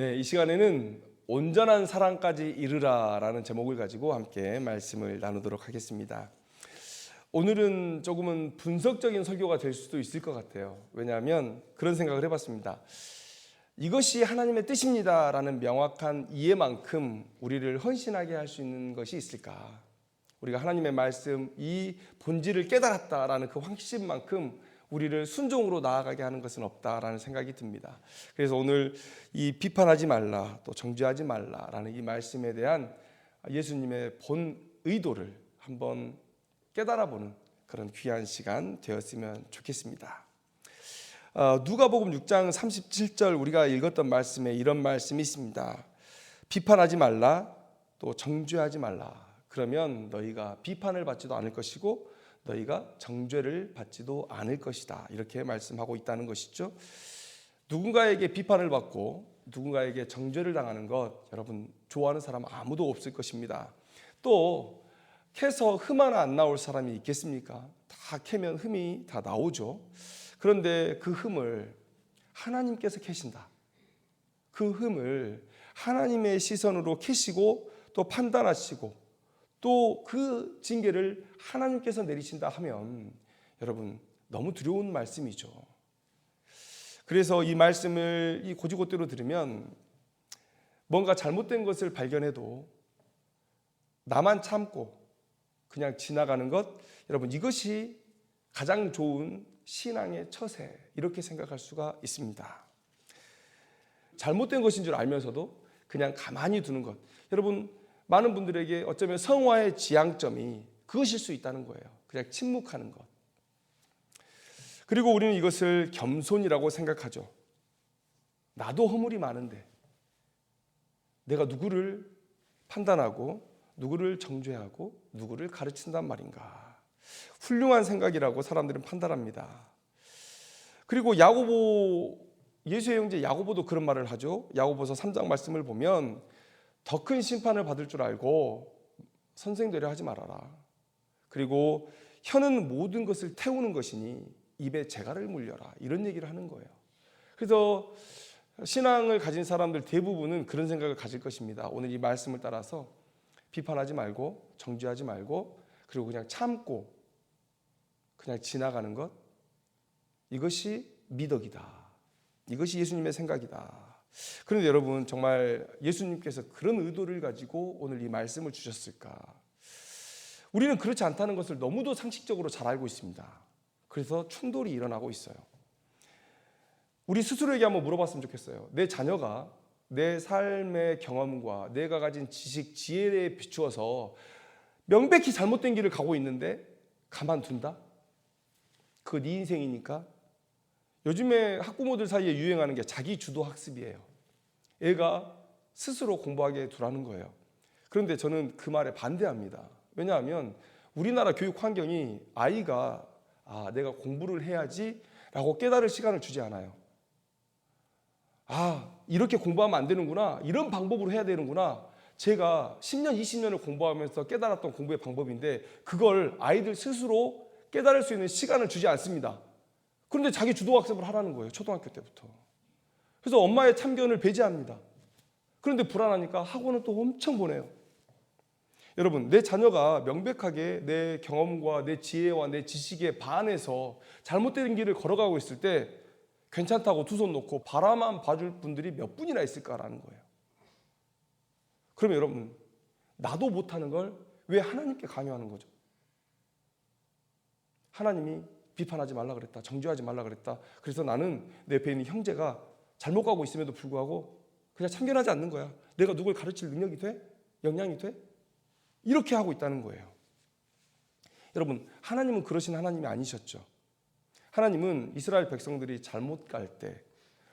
네, 이 시간에는 온전한 사랑까지 이르라라는 제목을 가지고 함께 말씀을 나누도록 하겠습니다. 오늘은 조금은 분석적인 설교가 될 수도 있을 것 같아요. 왜냐하면 그런 생각을 해봤습니다. 이것이 하나님의 뜻입니다라는 명확한 이해만큼 우리를 헌신하게 할 수 있는 것이 있을까? 우리가 하나님의 말씀, 이 본질을 깨달았다라는 그 확신만큼 우리를 순종으로 나아가게 하는 것은 없다라는 생각이 듭니다. 그래서 오늘 이 비판하지 말라, 또 정죄하지 말라라는 이 말씀에 대한 예수님의 본 의도를 한번 깨달아보는 그런 귀한 시간 되었으면 좋겠습니다. 누가복음 6장 37절 우리가 읽었던 말씀에 이런 말씀이 있습니다. 비판하지 말라, 또 정죄하지 말라. 그러면 너희가 비판을 받지도 않을 것이고 너희가 정죄를 받지도 않을 것이다. 이렇게 말씀하고 있다는 것이죠. 누군가에게 비판을 받고 누군가에게 정죄를 당하는 것, 여러분 좋아하는 사람 아무도 없을 것입니다. 또 캐서 흠 하나 안 나올 사람이 있겠습니까? 다 캐면 흠이 다 나오죠. 그런데 그 흠을 하나님께서 캐신다. 그 흠을 하나님의 시선으로 캐시고 또 판단하시고 또 그 징계를 하나님께서 내리신다 하면 여러분 너무 두려운 말씀이죠. 그래서 이 말씀을 이 고지고대로 들으면 뭔가 잘못된 것을 발견해도 나만 참고 그냥 지나가는 것, 여러분 이것이 가장 좋은 신앙의 처세, 이렇게 생각할 수가 있습니다. 잘못된 것인 줄 알면서도 그냥 가만히 두는 것, 여러분 많은 분들에게 어쩌면 성화의 지향점이 그것일 수 있다는 거예요. 그냥 침묵하는 것. 그리고 우리는 이것을 겸손이라고 생각하죠. 나도 허물이 많은데 내가 누구를 판단하고 누구를 정죄하고 누구를 가르친단 말인가. 훌륭한 생각이라고 사람들은 판단합니다. 그리고 야고보, 예수의 형제 야고보도 그런 말을 하죠. 야고보서 3장 말씀을 보면 더 큰 심판을 받을 줄 알고 선생되려 하지 말아라. 그리고 혀는 모든 것을 태우는 것이니 입에 재갈을 물려라. 이런 얘기를 하는 거예요. 그래서 신앙을 가진 사람들 대부분은 그런 생각을 가질 것입니다. 오늘 이 말씀을 따라서 비판하지 말고 정죄하지 말고 그리고 그냥 참고 그냥 지나가는 것, 이것이 미덕이다. 이것이 예수님의 생각이다. 그런데 여러분 정말 예수님께서 그런 의도를 가지고 오늘 이 말씀을 주셨을까? 우리는 그렇지 않다는 것을 너무도 상식적으로 잘 알고 있습니다. 그래서 충돌이 일어나고 있어요. 우리 스스로에게 한번 물어봤으면 좋겠어요. 내 자녀가 내 삶의 경험과 내가 가진 지식, 지혜에 비추어서 명백히 잘못된 길을 가고 있는데 가만둔다? 그거 네 인생이니까? 요즘에 학부모들 사이에 유행하는 게 자기 주도 학습이에요. 애가 스스로 공부하게 두라는 거예요. 그런데 저는 그 말에 반대합니다. 왜냐하면 우리나라 교육 환경이 아이가 내가 공부를 해야지 라고 깨달을 시간을 주지 않아요. 이렇게 공부하면 안 되는구나. 이런 방법으로 해야 되는구나. 제가 10년, 20년을 공부하면서 깨달았던 공부의 방법인데 그걸 아이들 스스로 깨달을 수 있는 시간을 주지 않습니다. 그런데 자기 주도학습을 하라는 거예요. 초등학교 때부터. 그래서 엄마의 참견을 배제합니다. 그런데 불안하니까 학원은 또 엄청 보내요. 여러분, 내 자녀가 명백하게 내 경험과 내 지혜와 내 지식에 반해서 잘못된 길을 걸어가고 있을 때 괜찮다고 두 손 놓고 바라만 봐줄 분들이 몇 분이나 있을까라는 거예요. 그러면 여러분, 나도 못하는 걸 왜 하나님께 강요하는 거죠? 하나님이 비판하지 말라 그랬다. 정죄하지 말라 그랬다. 그래서 나는 내 옆에 있는 형제가 잘못 가고 있음에도 불구하고 그냥 참견하지 않는 거야. 내가 누굴 가르칠 능력이 돼? 역량이 돼? 이렇게 하고 있다는 거예요. 여러분, 하나님은 그러신 하나님이 아니셨죠. 하나님은 이스라엘 백성들이 잘못 갈 때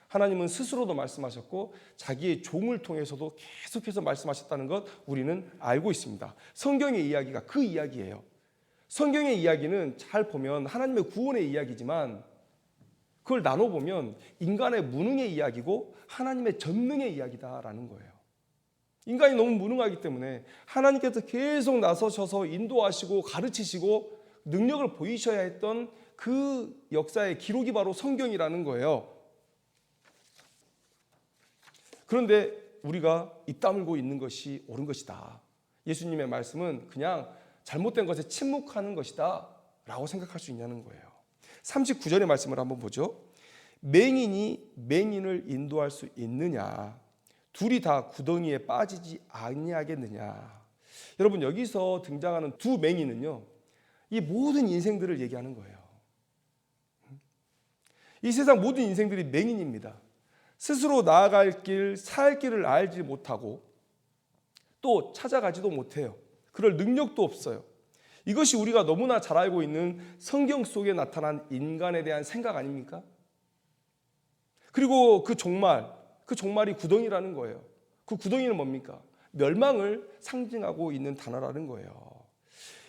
하나님은 스스로도 말씀하셨고 자기의 종을 통해서도 계속해서 말씀하셨다는 것 우리는 알고 있습니다. 성경의 이야기가 그 이야기예요. 성경의 이야기는 잘 보면 하나님의 구원의 이야기지만 그걸 나눠보면 인간의 무능의 이야기고 하나님의 전능의 이야기다라는 거예요. 인간이 너무 무능하기 때문에 하나님께서 계속 나서셔서 인도하시고 가르치시고 능력을 보이셔야 했던 그 역사의 기록이 바로 성경이라는 거예요. 그런데 우리가 입 다물고 있는 것이 옳은 것이다. 예수님의 말씀은 그냥 잘못된 것에 침묵하는 것이다 라고 생각할 수 있냐는 거예요. 39절의 말씀을 한번 보죠. 맹인이 맹인을 인도할 수 있느냐? 둘이 다 구덩이에 빠지지 아니하겠느냐? 여러분, 여기서 등장하는 두 맹인은요, 이 모든 인생들을 얘기하는 거예요. 이 세상 모든 인생들이 맹인입니다. 스스로 나아갈 길, 살 길을 알지 못하고 또 찾아가지도 못해요. 그럴 능력도 없어요. 이것이 우리가 너무나 잘 알고 있는 성경 속에 나타난 인간에 대한 생각 아닙니까? 그리고 그 종말이 구덩이라는 거예요. 그 구덩이는 뭡니까? 멸망을 상징하고 있는 단어라는 거예요.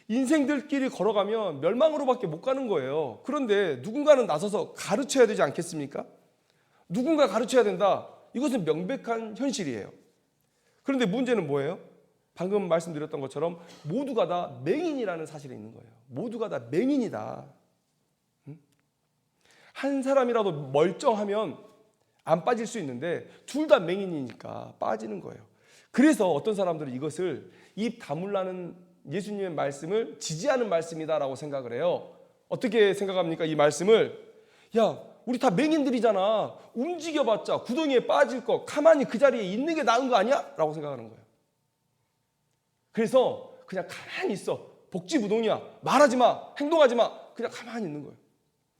인생들끼리 걸어가면 멸망으로밖에 못 가는 거예요. 그런데 누군가는 나서서 가르쳐야 되지 않겠습니까? 누군가 가르쳐야 된다. 이것은 명백한 현실이에요. 그런데 문제는 뭐예요? 방금 말씀드렸던 것처럼 모두가 다 맹인이라는 사실이 있는 거예요. 모두가 다 맹인이다. 한 사람이라도 멀쩡하면 안 빠질 수 있는데 둘 다 맹인이니까 빠지는 거예요. 그래서 어떤 사람들은 이것을 입 다물라는 예수님의 말씀을 지지하는 말씀이다라고 생각을 해요. 어떻게 생각합니까? 이 말씀을, 야, 우리 다 맹인들이잖아. 움직여봤자 구덩이에 빠질 거, 가만히 그 자리에 있는 게 나은 거 아니야? 라고 생각하는 거예요. 그래서 그냥 가만히 있어. 복지부동이야. 말하지 마. 행동하지 마. 그냥 가만히 있는 거예요.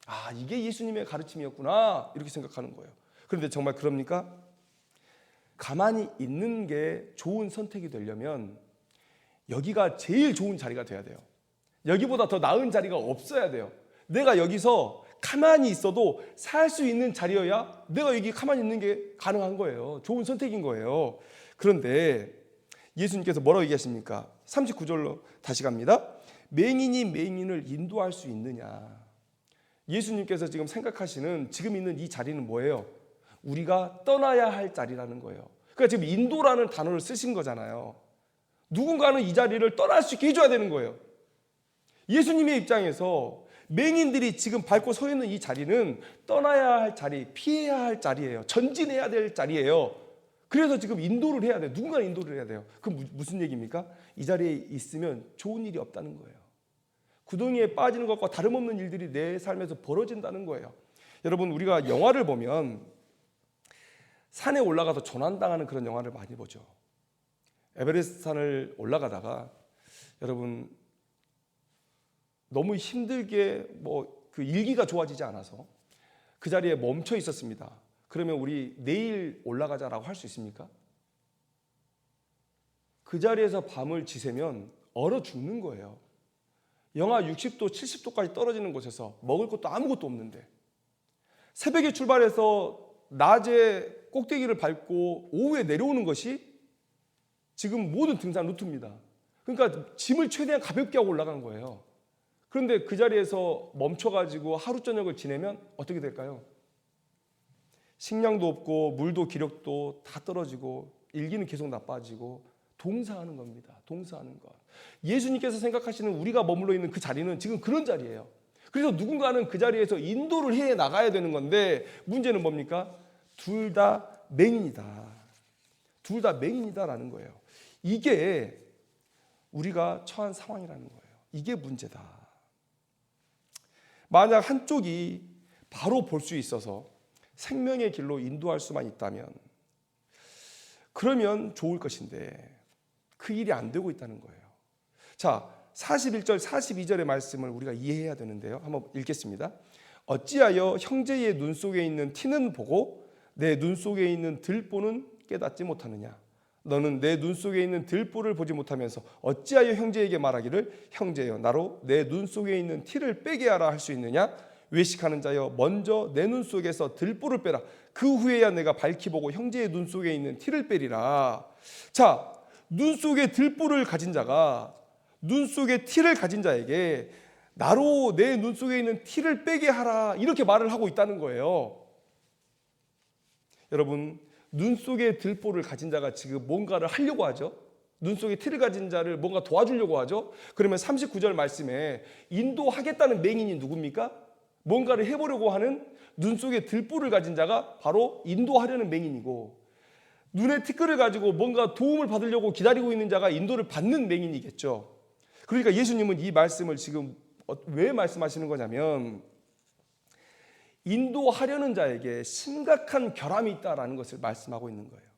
아, 이게 예수님의 가르침이었구나. 이렇게 생각하는 거예요. 그런데 정말 그럽니까? 가만히 있는 게 좋은 선택이 되려면 여기가 제일 좋은 자리가 돼야 돼요. 여기보다 더 나은 자리가 없어야 돼요. 내가 여기서 가만히 있어도 살 수 있는 자리여야 내가 여기 가만히 있는 게 가능한 거예요. 좋은 선택인 거예요. 그런데 예수님께서 뭐라고 얘기하십니까? 39절로 다시 갑니다. 맹인이 맹인을 인도할 수 있느냐? 예수님께서 지금 생각하시는 지금 있는 이 자리는 뭐예요? 우리가 떠나야 할 자리라는 거예요. 그러니까 지금 인도라는 단어를 쓰신 거잖아요. 누군가는 이 자리를 떠날 수 있게 해줘야 되는 거예요. 예수님의 입장에서 맹인들이 지금 밟고 서 있는 이 자리는 떠나야 할 자리, 피해야 할 자리예요. 전진해야 될 자리예요. 그래서 지금 인도를 해야 돼요. 누군가 인도를 해야 돼요. 그럼 무슨 얘기입니까? 이 자리에 있으면 좋은 일이 없다는 거예요. 구덩이에 빠지는 것과 다름없는 일들이 내 삶에서 벌어진다는 거예요. 여러분, 우리가 영화를 보면 산에 올라가서 조난당하는 그런 영화를 많이 보죠. 에베레스트 산을 올라가다가 여러분 너무 힘들게 그 일기가 좋아지지 않아서 그 자리에 멈춰 있었습니다. 그러면 우리 내일 올라가자라고 할 수 있습니까? 그 자리에서 밤을 지새면 얼어 죽는 거예요. 영하 60도, 70도까지 떨어지는 곳에서 먹을 것도 아무것도 없는데 새벽에 출발해서 낮에 꼭대기를 밟고 오후에 내려오는 것이 지금 모든 등산 루트입니다. 그러니까 짐을 최대한 가볍게 하고 올라간 거예요. 그런데 그 자리에서 멈춰가지고 하루 저녁을 지내면 어떻게 될까요? 식량도 없고 물도 기력도 다 떨어지고 일기는 계속 나빠지고 동사하는 겁니다. 동사하는 것. 예수님께서 생각하시는 우리가 머물러 있는 그 자리는 지금 그런 자리예요. 그래서 누군가는 그 자리에서 인도를 해 나가야 되는 건데 문제는 뭡니까? 둘 다 맹인이다. 둘 다 맹인이다라는 거예요. 이게 우리가 처한 상황이라는 거예요. 이게 문제다. 만약 한쪽이 바로 볼 수 있어서 생명의 길로 인도할 수만 있다면 그러면 좋을 것인데 그 일이 안 되고 있다는 거예요. 자, 41절, 42절의 말씀을 우리가 이해해야 되는데요. 한번 읽겠습니다. 어찌하여 형제의 눈 속에 있는 티는 보고 내 눈 속에 있는 들보는 깨닫지 못하느냐? 너는 내 눈 속에 있는 들보를 보지 못하면서 어찌하여 형제에게 말하기를 형제여 나로 내 눈 속에 있는 티를 빼게 하라 할 수 있느냐? 외식하는 자여 먼저 내 눈 속에서 들보를 빼라. 그 후에야 내가 밝히 보고 형제의 눈 속에 있는 티를 빼리라. 자, 눈 속에 들보를 가진 자가 눈 속에 티를 가진 자에게 나로 내 눈 속에 있는 티를 빼게 하라 이렇게 말을 하고 있다는 거예요. 여러분, 눈 속에 들보를 가진 자가 지금 뭔가를 하려고 하죠. 눈 속에 티를 가진 자를 뭔가 도와주려고 하죠. 그러면 39절 말씀에 인도하겠다는 맹인이 누굽니까? 뭔가를 해보려고 하는 눈 속에 들보를 가진 자가 바로 인도하려는 맹인이고 눈에 티끌을 가지고 뭔가 도움을 받으려고 기다리고 있는 자가 인도를 받는 맹인이겠죠. 그러니까 예수님은 이 말씀을 지금 왜 말씀하시는 거냐면 인도하려는 자에게 심각한 결함이 있다라는 것을 말씀하고 있는 거예요.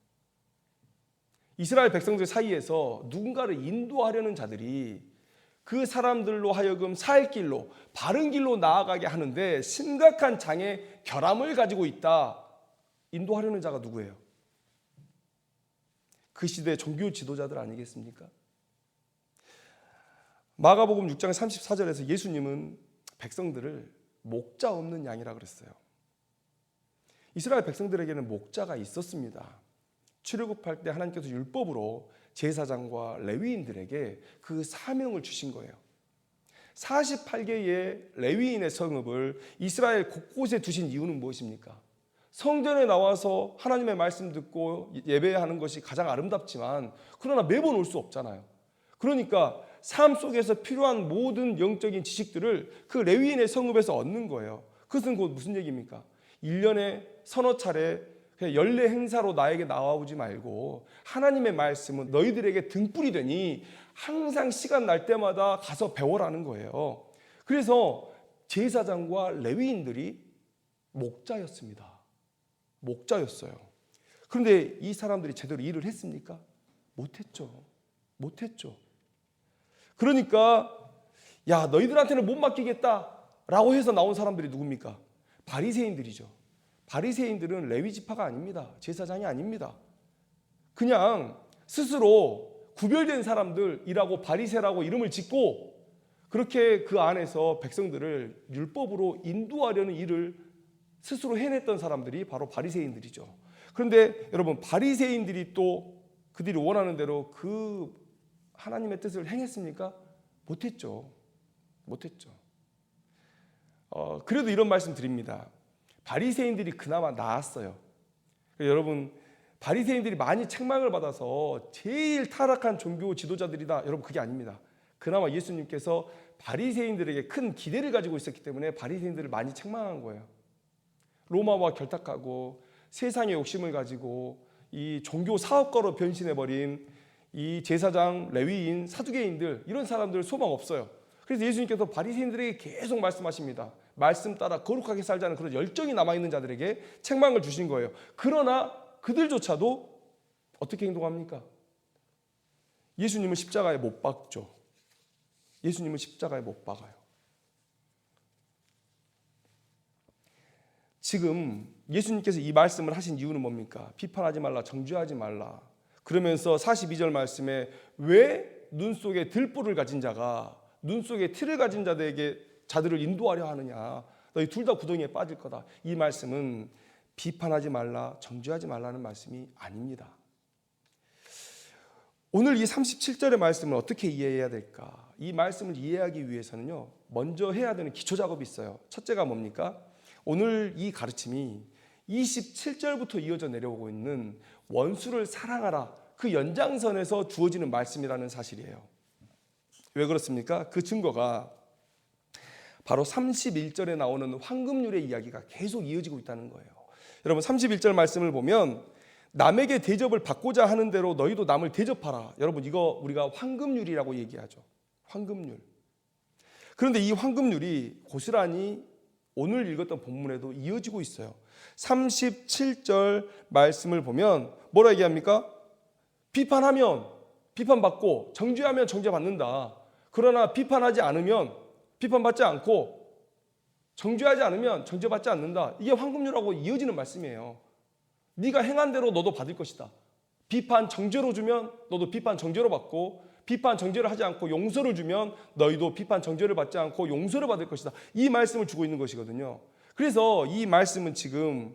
이스라엘 백성들 사이에서 누군가를 인도하려는 자들이 그 사람들로 하여금 살 길로, 바른 길로 나아가게 하는데 심각한 장애, 결함을 가지고 있다. 인도하려는 자가 누구예요? 그 시대 종교 지도자들 아니겠습니까? 마가복음 6장 34절에서 예수님은 백성들을 목자 없는 양이라 그랬어요. 이스라엘 백성들에게는 목자가 있었습니다. 출애굽할 때 하나님께서 율법으로 제사장과 레위인들에게 그 사명을 주신 거예요. 48개의 레위인의 성읍을 이스라엘 곳곳에 두신 이유는 무엇입니까? 성전에 나와서 하나님의 말씀 듣고 예배하는 것이 가장 아름답지만 그러나 매번 올 수 없잖아요. 그러니까 삶 속에서 필요한 모든 영적인 지식들을 그 레위인의 성읍에서 얻는 거예요. 그것은 곧 무슨 얘기입니까? 1년에 서너 차례 연례 행사로 나에게 나와오지 말고 하나님의 말씀은 너희들에게 등불이 되니 항상 시간 날 때마다 가서 배워라는 거예요. 그래서 제사장과 레위인들이 목자였습니다. 목자였어요. 그런데 이 사람들이 제대로 일을 했습니까? 못했죠. 그러니까 야 너희들한테는 못 맡기겠다라고 해서 나온 사람들이 누굽니까? 바리새인들이죠. 바리새인들은 레위 지파가 아닙니다. 제사장이 아닙니다. 그냥 스스로 구별된 사람들이라고 바리새라고 이름을 짓고 그렇게 그 안에서 백성들을 율법으로 인도하려는 일을 스스로 해냈던 사람들이 바로 바리새인들이죠. 그런데 여러분 바리새인들이 또 그들이 원하는 대로 그 하나님의 뜻을 행했습니까? 못했죠. 그래도 이런 말씀 드립니다. 바리새인들이 그나마 나았어요. 여러분 바리새인들이 많이 책망을 받아서 제일 타락한 종교 지도자들이다. 여러분 그게 아닙니다. 그나마 예수님께서 바리새인들에게 큰 기대를 가지고 있었기 때문에 바리새인들을 많이 책망한 거예요. 로마와 결탁하고 세상의 욕심을 가지고 이 종교 사업가로 변신해버린 이 제사장, 레위인, 사두개인들 이런 사람들 소망 없어요. 그래서 예수님께서 바리새인들에게 계속 말씀하십니다. 말씀 따라 거룩하게 살자는 그런 열정이 남아있는 자들에게 책망을 주신 거예요. 그러나 그들조차도 어떻게 행동합니까? 예수님은 십자가에 못 박죠. 예수님은 십자가에 못 박아요. 지금 예수님께서 이 말씀을 하신 이유는 뭡니까? 비판하지 말라, 정죄하지 말라. 그러면서 42절 말씀에 왜 눈 속에 들보를 가진 자가 눈 속에 티를 가진 자들을 인도하려 하느냐. 너희 둘 다 구덩이에 빠질 거다. 이 말씀은 비판하지 말라, 정죄하지 말라는 말씀이 아닙니다. 오늘 이 37절의 말씀을 어떻게 이해해야 될까? 이 말씀을 이해하기 위해서는요, 먼저 해야 되는 기초 작업이 있어요. 첫째가 뭡니까? 오늘 이 가르침이 27절부터 이어져 내려오고 있는 원수를 사랑하라. 그 연장선에서 주어지는 말씀이라는 사실이에요. 왜 그렇습니까? 그 증거가 바로 31절에 나오는 황금률의 이야기가 계속 이어지고 있다는 거예요. 여러분 31절 말씀을 보면 남에게 대접을 받고자 하는 대로 너희도 남을 대접하라. 여러분 이거 우리가 황금률이라고 얘기하죠. 황금률. 그런데 이 황금률이 고스란히 오늘 읽었던 본문에도 이어지고 있어요. 37절 말씀을 보면 뭐라 얘기합니까? 비판하면 비판받고 정죄하면 정죄받는다. 그러나 비판하지 않으면 비판받지 않고 정죄하지 않으면 정죄받지 않는다. 이게 황금률하고 이어지는 말씀이에요. 네가 행한 대로 너도 받을 것이다. 비판 정죄로 주면 너도 비판 정죄로 받고 비판 정죄를 하지 않고 용서를 주면 너희도 비판 정죄를 받지 않고 용서를 받을 것이다. 이 말씀을 주고 있는 것이거든요. 그래서 이 말씀은 지금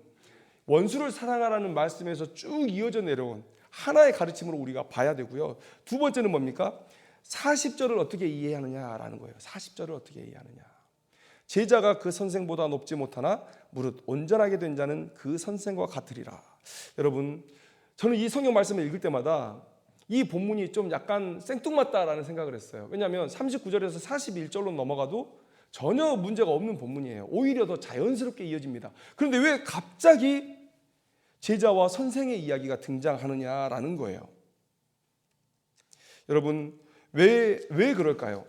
원수를 사랑하라는 말씀에서 쭉 이어져 내려온 하나의 가르침으로 우리가 봐야 되고요. 두 번째는 뭡니까? 40절을 어떻게 이해하느냐라는 거예요. 40절을 어떻게 이해하느냐. 제자가 그 선생보다 높지 못하나 무릇 온전하게 된 자는 그 선생과 같으리라. 여러분 저는 이 성경 말씀을 읽을 때마다 이 본문이 좀 약간 생뚱맞다라는 생각을 했어요. 왜냐하면 39절에서 41절로 넘어가도 전혀 문제가 없는 본문이에요. 오히려 더 자연스럽게 이어집니다. 그런데 왜 갑자기 제자와 선생의 이야기가 등장하느냐라는 거예요. 여러분, 왜 그럴까요?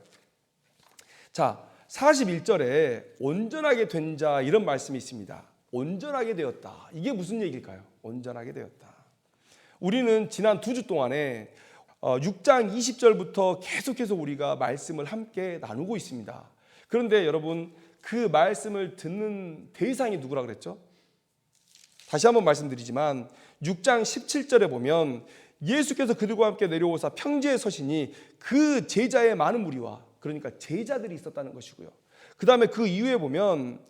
자, 41절에 온전하게 된 자 이런 말씀이 있습니다. 온전하게 되었다. 이게 무슨 얘기일까요? 온전하게 되었다. 우리는 지난 2주 동안에 6장 20절부터 계속해서 우리가 말씀을 함께 나누고 있습니다. 그런데 여러분, 그 말씀을 듣는 대상이 누구라 그랬죠? 다시 한번 말씀드리지만 6장 17절에 보면 예수께서 그들과 함께 내려오사 평지에 서시니 그 제자의 많은 무리와, 그러니까 제자들이 있었다는 것이고요. 그 다음에 그 이후에 보면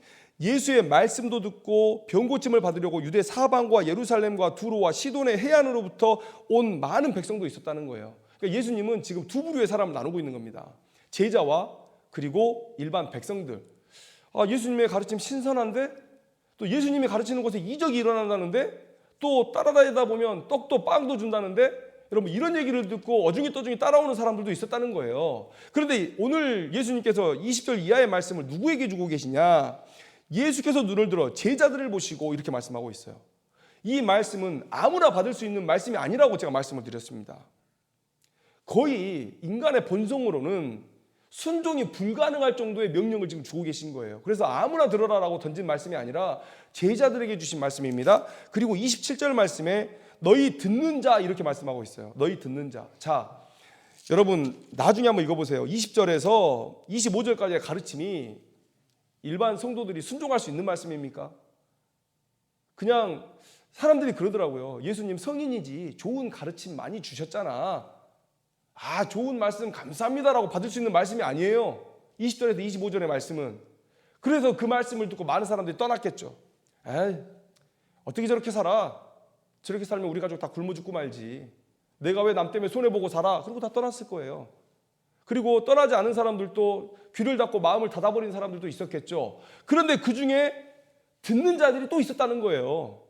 예수의 말씀도 듣고 병 고침을 받으려고 유대 사방과 예루살렘과 두로와 시돈의 해안으로부터 온 많은 백성도 있었다는 거예요. 그러니까 예수님은 지금 두 부류의 사람을 나누고 있는 겁니다. 제자와 그리고 일반 백성들. 예수님의 가르침 신선한데 또 예수님이 가르치는 곳에 이적이 일어난다는데 또 따라다니다 보면 떡도 빵도 준다는데 여러분, 이런 얘기를 듣고 어중이떠중이 따라오는 사람들도 있었다는 거예요. 그런데 오늘 예수님께서 20절 이하의 말씀을 누구에게 주고 계시냐? 예수께서 눈을 들어 제자들을 보시고 이렇게 말씀하고 있어요. 이 말씀은 아무나 받을 수 있는 말씀이 아니라고 제가 말씀을 드렸습니다. 거의 인간의 본성으로는 순종이 불가능할 정도의 명령을 지금 주고 계신 거예요. 그래서 아무나 들어라라고 던진 말씀이 아니라 제자들에게 주신 말씀입니다. 그리고 27절 말씀에 너희 듣는 자 이렇게 말씀하고 있어요. 너희 듣는 자. 자, 여러분 나중에 한번 읽어보세요. 20절에서 25절까지의 가르침이 일반 성도들이 순종할 수 있는 말씀입니까? 그냥 사람들이 그러더라고요. 예수님 성인이지 좋은 가르침 많이 주셨잖아. 좋은 말씀 감사합니다라고 받을 수 있는 말씀이 아니에요. 20절에서 25절의 말씀은. 그래서 그 말씀을 듣고 많은 사람들이 떠났겠죠. 에이, 어떻게 저렇게 살아? 저렇게 살면 우리 가족 다 굶어 죽고 말지. 내가 왜 남 때문에 손해보고 살아? 그리고 다 떠났을 거예요. 그리고 떠나지 않은 사람들도 귀를 닫고 마음을 닫아버린 사람들도 있었겠죠. 그런데 그 중에 듣는 자들이 또 있었다는 거예요.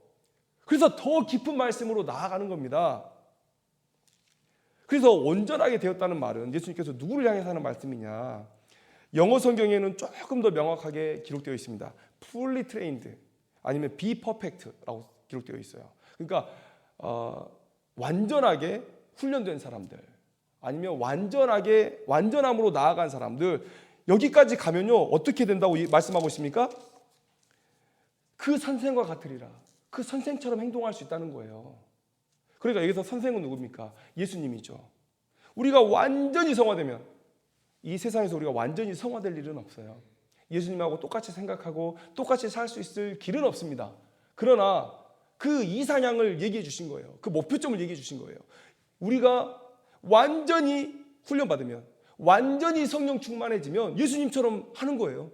그래서 더 깊은 말씀으로 나아가는 겁니다. 그래서 온전하게 되었다는 말은 예수님께서 누구를 향해서 하는 말씀이냐? 영어 성경에는 조금 더 명확하게 기록되어 있습니다. fully trained 아니면 be perfect라고 기록되어 있어요. 그러니까 완전하게 훈련된 사람들 아니면 완전함으로 나아간 사람들, 여기까지 가면요 어떻게 된다고 말씀하고 있습니까? 그 선생과 같으리라. 그 선생처럼 행동할 수 있다는 거예요. 그러니까 여기서 선생은 누굽니까? 예수님이죠. 우리가 완전히 성화되면, 이 세상에서 우리가 완전히 성화될 일은 없어요. 예수님하고 똑같이 생각하고 똑같이 살 수 있을 길은 없습니다. 그러나 그 이상향을 얘기해 주신 거예요. 그 목표점을 얘기해 주신 거예요. 우리가 완전히 훈련받으면, 완전히 성령 충만해지면 예수님처럼 하는 거예요.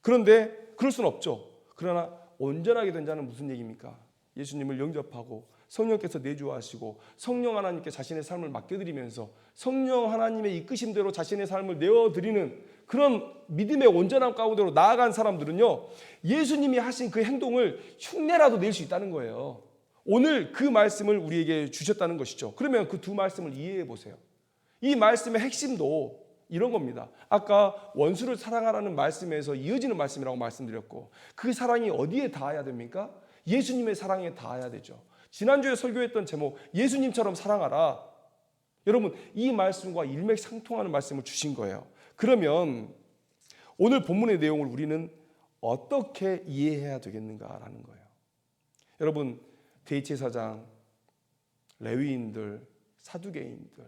그런데 그럴 수는 없죠. 그러나 온전하게 된 자는 무슨 얘기입니까? 예수님을 영접하고 성령께서 내주하시고 성령 하나님께 자신의 삶을 맡겨드리면서 성령 하나님의 이끄심대로 자신의 삶을 내어드리는 그런 믿음의 온전함 가운데로 나아간 사람들은요, 예수님이 하신 그 행동을 흉내라도 낼 수 있다는 거예요. 오늘 그 말씀을 우리에게 주셨다는 것이죠. 그러면 그 두 말씀을 이해해 보세요. 이 말씀의 핵심도 이런 겁니다. 아까 원수를 사랑하라는 말씀에서 이어지는 말씀이라고 말씀드렸고, 그 사랑이 어디에 닿아야 됩니까? 예수님의 사랑에 닿아야 되죠. 지난주에 설교했던 제목, 예수님처럼 사랑하라. 여러분, 이 말씀과 일맥상통하는 말씀을 주신 거예요. 그러면 오늘 본문의 내용을 우리는 어떻게 이해해야 되겠는가라는 거예요. 여러분, 대제사장, 레위인들, 사두개인들,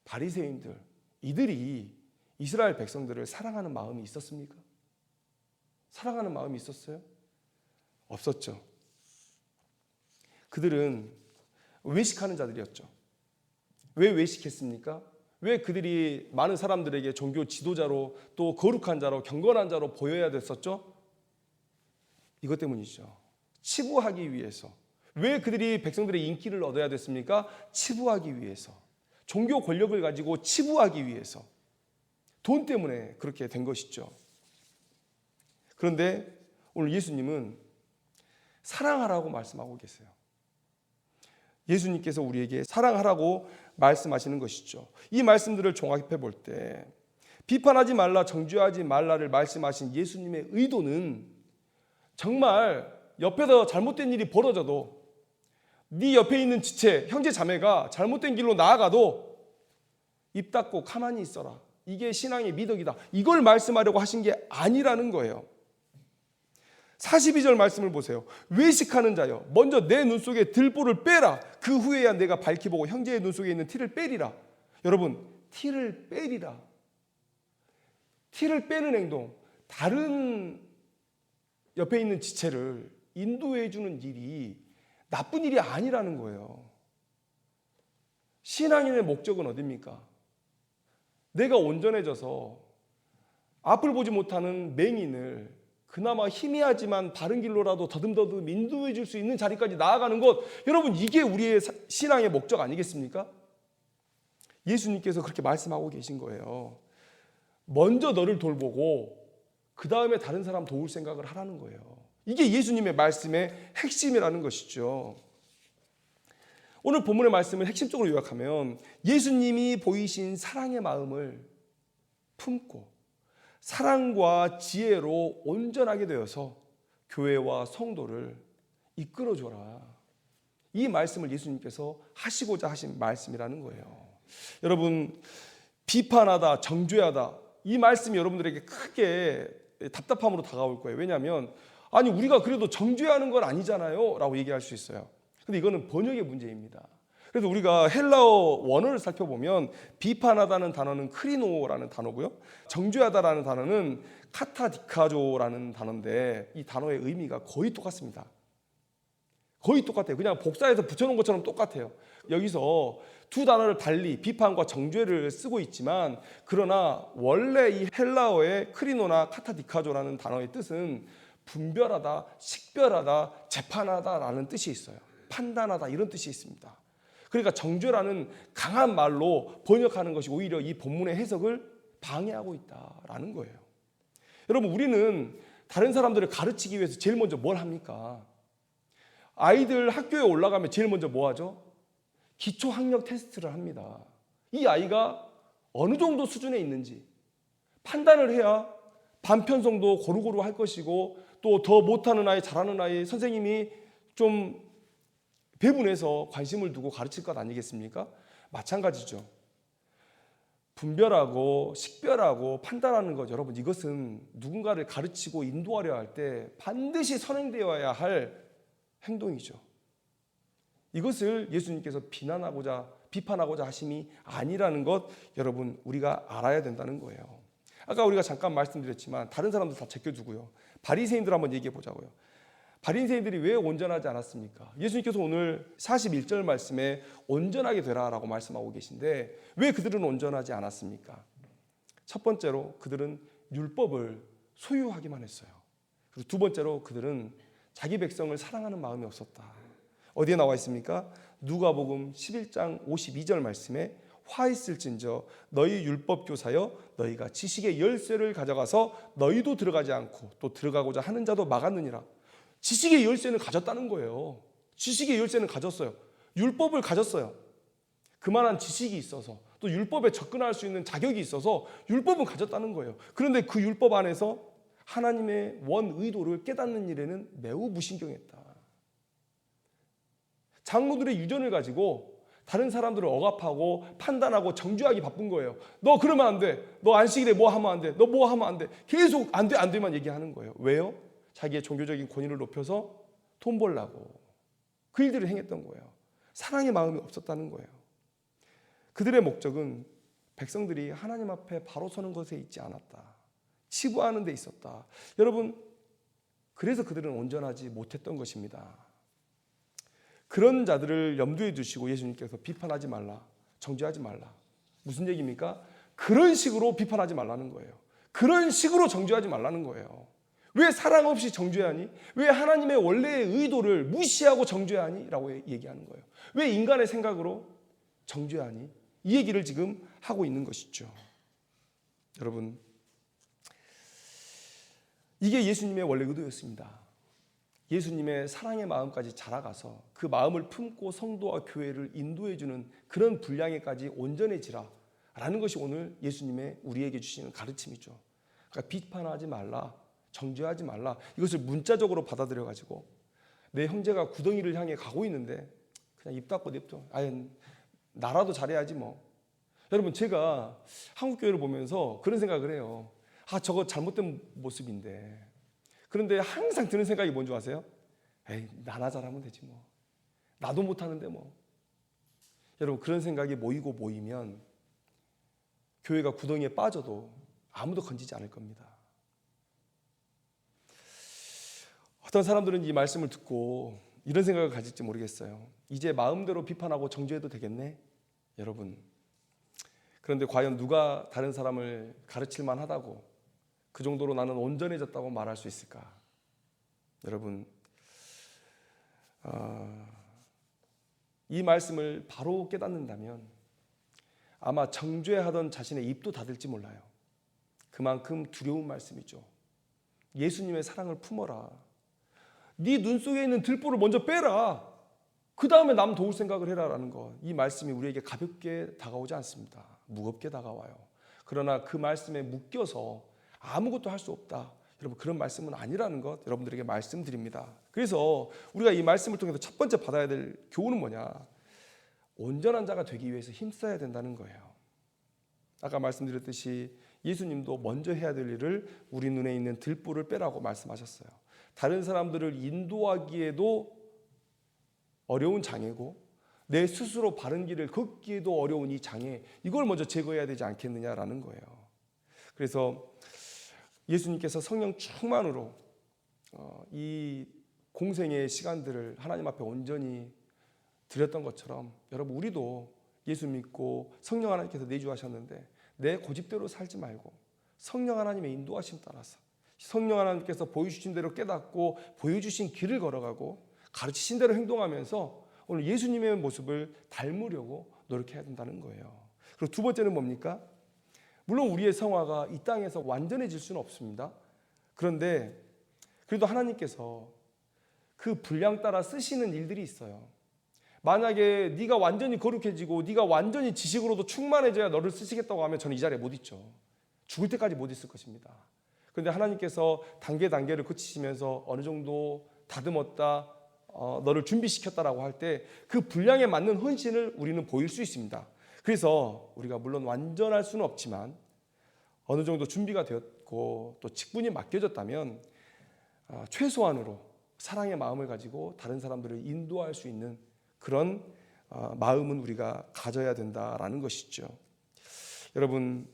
바리새인들, 이들이 이스라엘 백성들을 사랑하는 마음이 있었습니까? 사랑하는 마음이 있었어요? 없었죠. 그들은 외식하는 자들이었죠. 왜 외식했습니까? 왜 그들이 많은 사람들에게 종교 지도자로, 또 거룩한 자로, 경건한 자로 보여야 됐었죠? 이것 때문이죠. 치부하기 위해서. 왜 그들이 백성들의 인기를 얻어야 됐습니까? 치부하기 위해서. 종교 권력을 가지고 치부하기 위해서. 돈 때문에 그렇게 된 것이죠. 그런데 오늘 예수님은 사랑하라고 말씀하고 계세요. 예수님께서 우리에게 사랑하라고 말씀하시는 것이죠. 이 말씀들을 종합해 볼 때 비판하지 말라, 정죄하지 말라를 말씀하신 예수님의 의도는 정말 옆에서 잘못된 일이 벌어져도 네 옆에 있는 지체, 형제 자매가 잘못된 길로 나아가도 입 닫고 가만히 있어라. 이게 신앙의 미덕이다. 이걸 말씀하려고 하신 게 아니라는 거예요. 42절 말씀을 보세요. 외식하는 자여, 먼저 내 눈 속에 들보를 빼라. 그 후에야 내가 밝히 보고 형제의 눈 속에 있는 티를 빼리라. 여러분, 티를 빼리라. 티를 빼는 행동, 다른 옆에 있는 지체를 인도해 주는 일이 나쁜 일이 아니라는 거예요. 신앙인의 목적은 어디입니까? 내가 온전해져서 앞을 보지 못하는 맹인을 그나마 희미하지만 바른 길로라도 더듬더듬 인도해 줄 수 있는 자리까지 나아가는 것, 여러분, 이게 우리의 신앙의 목적 아니겠습니까? 예수님께서 그렇게 말씀하고 계신 거예요. 먼저 너를 돌보고 그 다음에 다른 사람 도울 생각을 하라는 거예요. 이게 예수님의 말씀의 핵심이라는 것이죠. 오늘 본문의 말씀을 핵심적으로 요약하면 예수님이 보이신 사랑의 마음을 품고 사랑과 지혜로 온전하게 되어서 교회와 성도를 이끌어줘라. 이 말씀을 예수님께서 하시고자 하신 말씀이라는 거예요. 여러분, 비판하다, 정죄하다, 이 말씀이 여러분들에게 크게 답답함으로 다가올 거예요. 왜냐하면 아니 우리가 그래도 정죄하는 건 아니잖아요 라고 얘기할 수 있어요. 근데 이거는 번역의 문제입니다. 그래서 우리가 헬라어 원어를 살펴보면 비판하다는 단어는 크리노라는 단어고요, 정죄하다라는 단어는 카타디카조라는 단어인데 이 단어의 의미가 거의 똑같습니다. 거의 똑같아요. 그냥 복사해서 붙여놓은 것처럼 똑같아요. 여기서 두 단어를 달리 비판과 정죄를 쓰고 있지만, 그러나 원래 이 헬라어의 크리노나 카타디카조라는 단어의 뜻은 분별하다, 식별하다, 재판하다라는 뜻이 있어요. 판단하다, 이런 뜻이 있습니다. 그러니까 정죄라는 강한 말로 번역하는 것이 오히려 이 본문의 해석을 방해하고 있다라는 거예요. 여러분, 우리는 다른 사람들을 가르치기 위해서 제일 먼저 뭘 합니까? 아이들 학교에 올라가면 제일 먼저 뭐 하죠? 기초 학력 테스트를 합니다. 이 아이가 어느 정도 수준에 있는지 판단을 해야 반편성도 고루고루 할 것이고, 또 더 못하는 아이, 잘하는 아이 선생님이 좀 배분해서 관심을 두고 가르칠 것 아니겠습니까? 마찬가지죠. 분별하고 식별하고 판단하는 것, 여러분, 이것은 누군가를 가르치고 인도하려 할 때 반드시 선행되어야 할 행동이죠. 이것을 예수님께서 비판하고자 하심이 아니라는 것, 여러분, 우리가 알아야 된다는 거예요. 아까 우리가 잠깐 말씀드렸지만 다른 사람들 다 제껴두고요, 바리새인들 한번 얘기해 보자고요. 바리새인들이 왜 온전하지 않았습니까? 예수님께서 오늘 41절 말씀에 온전하게 되라라고 말씀하고 계신데 왜 그들은 온전하지 않았습니까? 첫 번째로 그들은 율법을 소유하기만 했어요. 그리고 두 번째로 그들은 자기 백성을 사랑하는 마음이 없었다. 어디에 나와 있습니까? 누가복음 11장 52절 말씀에 화 있을진저 너희 율법 교사여 너희가 지식의 열쇠를 가져가서 너희도 들어가지 않고 또 들어가고자 하는 자도 막았느니라. 지식의 열쇠는 가졌다는 거예요. 지식의 열쇠는 가졌어요. 율법을 가졌어요. 그만한 지식이 있어서, 또 율법에 접근할 수 있는 자격이 있어서 율법은 가졌다는 거예요. 그런데 그 율법 안에서 하나님의 원 의도를 깨닫는 일에는 매우 무신경했다. 장로들의 유전을 가지고 다른 사람들을 억압하고 판단하고 정죄하기 바쁜 거예요. 너 그러면 안 돼. 너 안식일에 뭐 하면 안 돼. 너 뭐 하면 안 돼. 계속 안 돼, 안 돼만 얘기하는 거예요. 왜요? 자기의 종교적인 권위를 높여서 돈 벌라고 그 일들을 행했던 거예요. 사랑의 마음이 없었다는 거예요. 그들의 목적은 백성들이 하나님 앞에 바로 서는 것에 있지 않았다. 치부하는 데 있었다. 여러분, 그래서 그들은 온전하지 못했던 것입니다. 그런 자들을 염두에 두시고 예수님께서 비판하지 말라, 정죄하지 말라. 무슨 얘기입니까? 그런 식으로 비판하지 말라는 거예요. 그런 식으로 정죄하지 말라는 거예요. 왜 사랑 없이 정죄하니? 왜 하나님의 원래의 의도를 무시하고 정죄하니? 라고 얘기하는 거예요. 왜 인간의 생각으로 정죄하니? 이 얘기를 지금 하고 있는 것이죠. 여러분, 이게 예수님의 원래 의도였습니다. 예수님의 사랑의 마음까지 자라가서 그 마음을 품고 성도와 교회를 인도해주는 그런 분량에까지 온전해지라 라는 것이 오늘 예수님의 우리에게 주시는 가르침이죠. 그러니까 비판하지 말라, 정죄하지 말라, 이것을 문자적으로 받아들여가지고 내 형제가 구덩이를 향해 가고 있는데 그냥 입 닫고 냅둬. 아유, 나라도 잘해야지 뭐. 여러분, 제가 한국 교회를 보면서 그런 생각을 해요. 저거 잘못된 모습인데. 그런데 항상 드는 생각이 뭔지 아세요? 에이, 나나 잘하면 되지 뭐. 나도 못하는데 뭐. 여러분, 그런 생각이 모이면 교회가 구덩이에 빠져도 아무도 건지지 않을 겁니다. 어떤 사람들은 이 말씀을 듣고 이런 생각을 가질지 모르겠어요. 이제 마음대로 비판하고 정죄해도 되겠네? 여러분, 그런데 과연 누가 다른 사람을 가르칠 만하다고 그 정도로 나는 온전해졌다고 말할 수 있을까? 여러분, 이 말씀을 바로 깨닫는다면 아마 정죄하던 자신의 입도 닫을지 몰라요. 그만큼 두려운 말씀이죠. 예수님의 사랑을 품어라. 네 눈 속에 있는 들보를 먼저 빼라. 그 다음에 남 도울 생각을 해라라는 것. 이 말씀이 우리에게 가볍게 다가오지 않습니다. 무겁게 다가와요. 그러나 그 말씀에 묶여서 아무것도 할 수 없다. 여러분, 그런 말씀은 아니라는 것 여러분들에게 말씀드립니다. 그래서 우리가 이 말씀을 통해서 첫 번째 받아야 될 교훈은 뭐냐? 온전한 자가 되기 위해서 힘써야 된다는 거예요. 아까 말씀드렸듯이 예수님도 먼저 해야 될 일을 우리 눈에 있는 들보를 빼라고 말씀하셨어요. 다른 사람들을 인도하기에도 어려운 장애고 내 스스로 바른 길을 걷기에도 어려운 이 장애, 이걸 먼저 제거해야 되지 않겠느냐라는 거예요. 그래서 예수님께서 성령 충만으로 이 공생의 시간들을 하나님 앞에 온전히 드렸던 것처럼 여러분, 우리도 예수 믿고 성령 하나님께서 내주하셨는데 내 고집대로 살지 말고 성령 하나님의 인도하심 따라서 성령 하나님께서 보여주신 대로 깨닫고 보여주신 길을 걸어가고 가르치신 대로 행동하면서 오늘 예수님의 모습을 닮으려고 노력해야 된다는 거예요. 그리고 두 번째는 뭡니까? 물론 우리의 성화가 이 땅에서 완전해질 수는 없습니다. 그런데 그래도 하나님께서 그 분량 따라 쓰시는 일들이 있어요. 만약에 네가 완전히 거룩해지고 네가 완전히 지식으로도 충만해져야 너를 쓰시겠다고 하면 저는 이 자리에 못 있죠. 죽을 때까지 못 있을 것입니다. 그런데 하나님께서 단계를 거치시면서 어느 정도 다듬었다, 너를 준비시켰다라고 할 때 그 분량에 맞는 헌신을 우리는 보일 수 있습니다. 그래서 우리가 물론 완전할 수는 없지만 어느 정도 준비가 되었고 또 직분이 맡겨졌다면 최소한으로 사랑의 마음을 가지고 다른 사람들을 인도할 수 있는 그런 마음은 우리가 가져야 된다라는 것이죠. 여러분,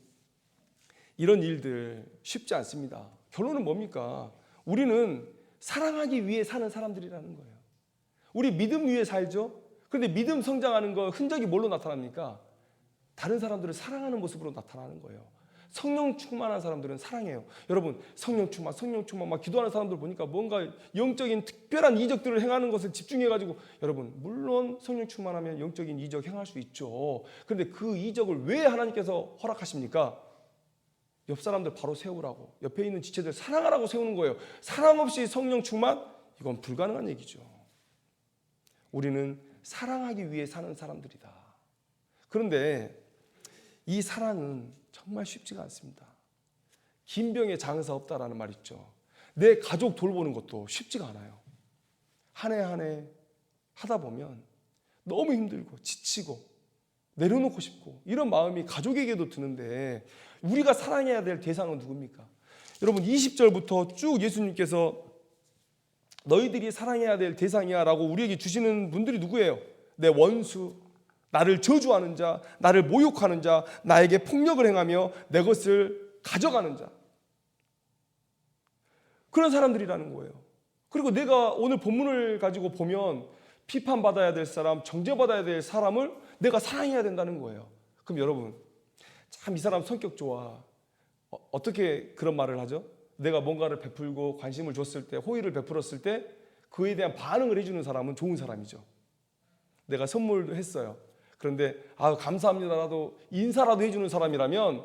이런 일들 쉽지 않습니다. 결론은 뭡니까? 우리는 사랑하기 위해 사는 사람들이라는 거예요. 우리 믿음 위에 살죠. 그런데 믿음 성장하는 거 흔적이 뭘로 나타납니까? 다른 사람들을 사랑하는 모습으로 나타나는 거예요. 성령 충만한 사람들은 사랑해요. 여러분, 성령 충만 막 기도하는 사람들 보니까 뭔가 영적인 특별한 이적들을 행하는 것을 집중해가지고, 여러분, 물론 성령 충만하면 영적인 이적 행할 수 있죠. 그런데 그 이적을 왜 하나님께서 허락하십니까? 옆 사람들 바로 세우라고, 옆에 있는 지체들 사랑하라고 세우는 거예요. 사랑 없이 성령 충만? 이건 불가능한 얘기죠. 우리는 사랑하기 위해 사는 사람들이다. 그런데 이 사랑은 정말 쉽지가 않습니다. 긴 병에 장사 없다라는 말 있죠. 내 가족 돌보는 것도 쉽지가 않아요. 한 해 한 해 하다 보면 너무 힘들고 지치고 내려놓고 싶고 이런 마음이 가족에게도 드는데, 우리가 사랑해야 될 대상은 누굽니까? 여러분, 20절부터 쭉 예수님께서 너희들이 사랑해야 될 대상이야 라고 우리에게 주시는 분들이 누구예요? 내 원수, 나를 저주하는 자, 나를 모욕하는 자, 나에게 폭력을 행하며 내 것을 가져가는 자, 그런 사람들이라는 거예요. 그리고 내가 오늘 본문을 가지고 보면 비판받아야 될 사람, 정죄받아야 될 사람을 내가 사랑해야 된다는 거예요. 그럼 여러분, 참 이 사람 성격 좋아. 어떻게 그런 말을 하죠? 내가 뭔가를 베풀고 관심을 줬을 때, 호의를 베풀었을 때 그에 대한 반응을 해주는 사람은 좋은 사람이죠. 내가 선물도 했어요. 그런데 감사합니다라도 인사라도 해주는 사람이라면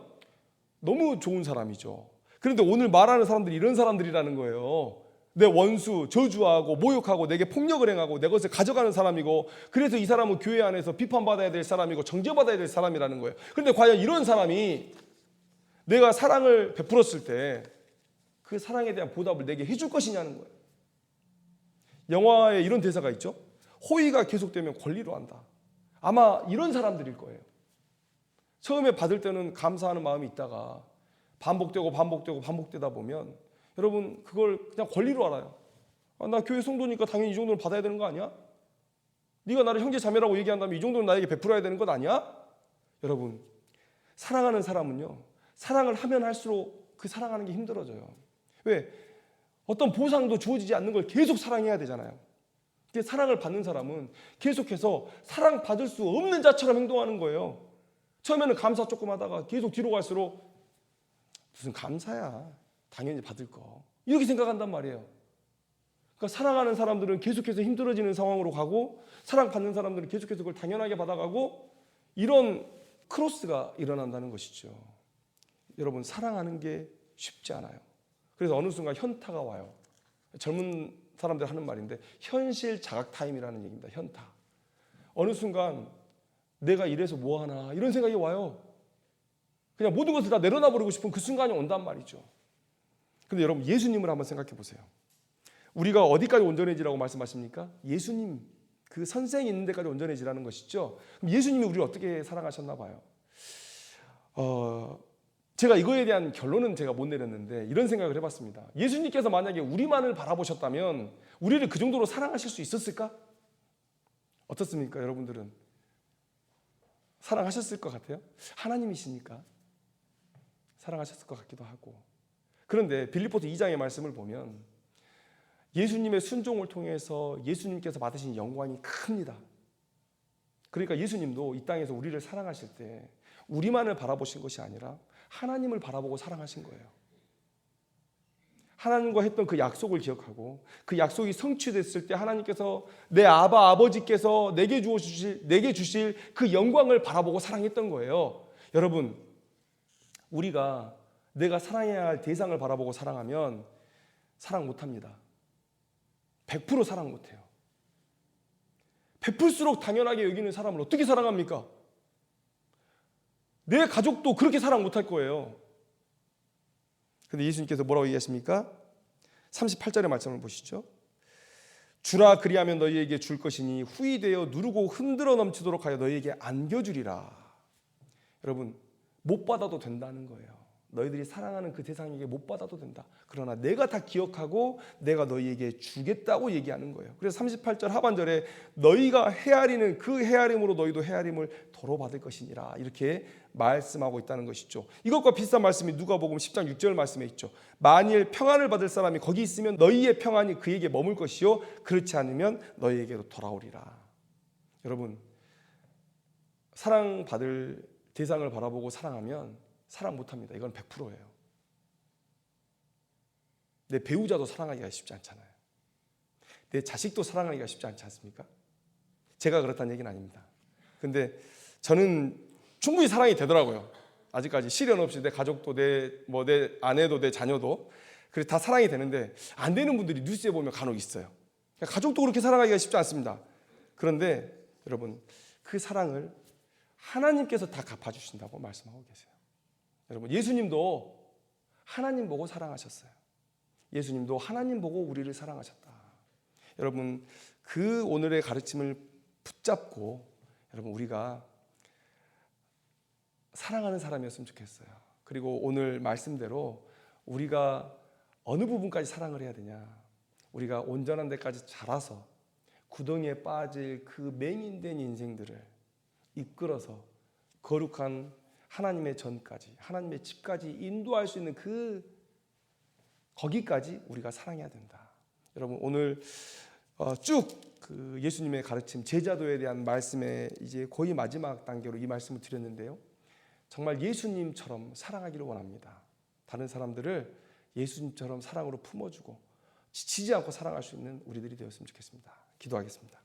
너무 좋은 사람이죠. 그런데 오늘 말하는 사람들이 이런 사람들이라는 거예요. 내 원수, 저주하고 모욕하고 내게 폭력을 행하고 내 것을 가져가는 사람이고, 그래서 이 사람은 교회 안에서 비판받아야 될 사람이고 정죄받아야 될 사람이라는 거예요. 그런데 과연 이런 사람이 내가 사랑을 베풀었을 때 그 사랑에 대한 보답을 내게 해줄 것이냐는 거예요. 영화에 이런 대사가 있죠. 호의가 계속되면 권리로 한다. 아마 이런 사람들일 거예요. 처음에 받을 때는 감사하는 마음이 있다가 반복되다 보면 여러분 그걸 그냥 권리로 알아요. 나 교회 성도니까 당연히 이 정도는 받아야 되는 거 아니야? 네가 나를 형제 자매라고 얘기한다면 이 정도는 나에게 베풀어야 되는 것 아니야? 여러분 사랑하는 사람은요, 사랑을 하면 할수록 그 사랑하는 게 힘들어져요. 왜? 어떤 보상도 주어지지 않는 걸 계속 사랑해야 되잖아요. 근데 사랑을 받는 사람은 계속해서 사랑받을 수 없는 자처럼 행동하는 거예요. 처음에는 감사 조금 하다가 계속 뒤로 갈수록 무슨 감사야, 당연히 받을 거, 이렇게 생각한단 말이에요. 그러니까 사랑하는 사람들은 계속해서 힘들어지는 상황으로 가고, 사랑받는 사람들은 계속해서 그걸 당연하게 받아가고, 이런 크로스가 일어난다는 것이죠. 여러분 사랑하는 게 쉽지 않아요. 그래서 어느 순간 현타가 와요. 젊은 사람들 하는 말인데 현실 자각 타임이라는 얘기입니다. 현타. 어느 순간 내가 이래서 뭐하나 이런 생각이 와요. 그냥 모든 것을 다 내려놔버리고 싶은 그 순간이 온단 말이죠. 근데 여러분 예수님을 한번 생각해 보세요. 우리가 어디까지 온전해지라고 말씀하십니까? 예수님 그 선생이 있는 데까지 온전해지라는 것이죠. 그럼 예수님이 우리를 어떻게 사랑하셨나 봐요. 제가 이거에 대한 결론은 제가 못 내렸는데 이런 생각을 해봤습니다. 예수님께서 만약에 우리만을 바라보셨다면 우리를 그 정도로 사랑하실 수 있었을까? 어떻습니까? 여러분들은 사랑하셨을 것 같아요? 하나님이시니까 사랑하셨을 것 같기도 하고. 그런데 빌립보서 2장의 말씀을 보면 예수님의 순종을 통해서 예수님께서 받으신 영광이 큽니다. 그러니까 예수님도 이 땅에서 우리를 사랑하실 때 우리만을 바라보신 것이 아니라 하나님을 바라보고 사랑하신 거예요. 하나님과 했던 그 약속을 기억하고 그 약속이 성취됐을 때 하나님께서 내 아버지께서 내게 주실 그 영광을 바라보고 사랑했던 거예요. 여러분 우리가 내가 사랑해야 할 대상을 바라보고 사랑하면 사랑 못합니다. 100% 사랑 못해요. 베풀수록 당연하게 여기는 사람을 어떻게 사랑합니까? 내 가족도 그렇게 사랑 못할 거예요. 근데 예수님께서 뭐라고 얘기하십니까? 38절의 말씀을 보시죠. 주라 그리하면 너희에게 줄 것이니 후히 되어 누르고 흔들어 넘치도록 하여 너희에게 안겨주리라. 여러분 못 받아도 된다는 거예요. 너희들이 사랑하는 그 대상에게 못 받아도 된다. 그러나 내가 다 기억하고 내가 너희에게 주겠다고 얘기하는 거예요. 그래서 38절 하반절에 너희가 헤아리는 그 헤아림으로 너희도 헤아림을 도로 받을 것이니라 이렇게 말씀하고 있다는 것이죠. 이것과 비슷한 말씀이 누가복음 10장 6절 말씀에 있죠. 만일 평안을 받을 사람이 거기 있으면 너희의 평안이 그에게 머물 것이요 그렇지 않으면 너희에게로 돌아오리라. 여러분 사랑받을 대상을 바라보고 사랑하면 사랑 못합니다. 이건 100%예요. 내 배우자도 사랑하기가 쉽지 않잖아요. 내 자식도 사랑하기가 쉽지 않지 않습니까? 제가 그렇다는 얘기는 아닙니다. 근데 저는 충분히 사랑이 되더라고요. 아직까지 시련 없이 내 가족도 내 아내도 내 자녀도 그래서 다 사랑이 되는데 안 되는 분들이 뉴스에 보면 간혹 있어요. 가족도 그렇게 사랑하기가 쉽지 않습니다. 그런데 여러분 그 사랑을 하나님께서 다 갚아주신다고 말씀하고 계세요. 여러분 예수님도 하나님 보고 사랑하셨어요. 예수님도 하나님 보고 우리를 사랑하셨다. 여러분 그 오늘의 가르침을 붙잡고 여러분 우리가 사랑하는 사람이었으면 좋겠어요. 그리고 오늘 말씀대로 우리가 어느 부분까지 사랑을 해야 되냐, 우리가 온전한 데까지 자라서 구덩이에 빠질 그 맹인된 인생들을 이끌어서 거룩한 하나님의 전까지, 하나님의 집까지 인도할 수 있는 거기까지 우리가 사랑해야 된다. 여러분 오늘 쭉 그 예수님의 가르침 제자도에 대한 말씀의 이제 거의 마지막 단계로 이 말씀을 드렸는데요. 정말 예수님처럼 사랑하기를 원합니다. 다른 사람들을 예수님처럼 사랑으로 품어주고 지치지 않고 사랑할 수 있는 우리들이 되었으면 좋겠습니다. 기도하겠습니다.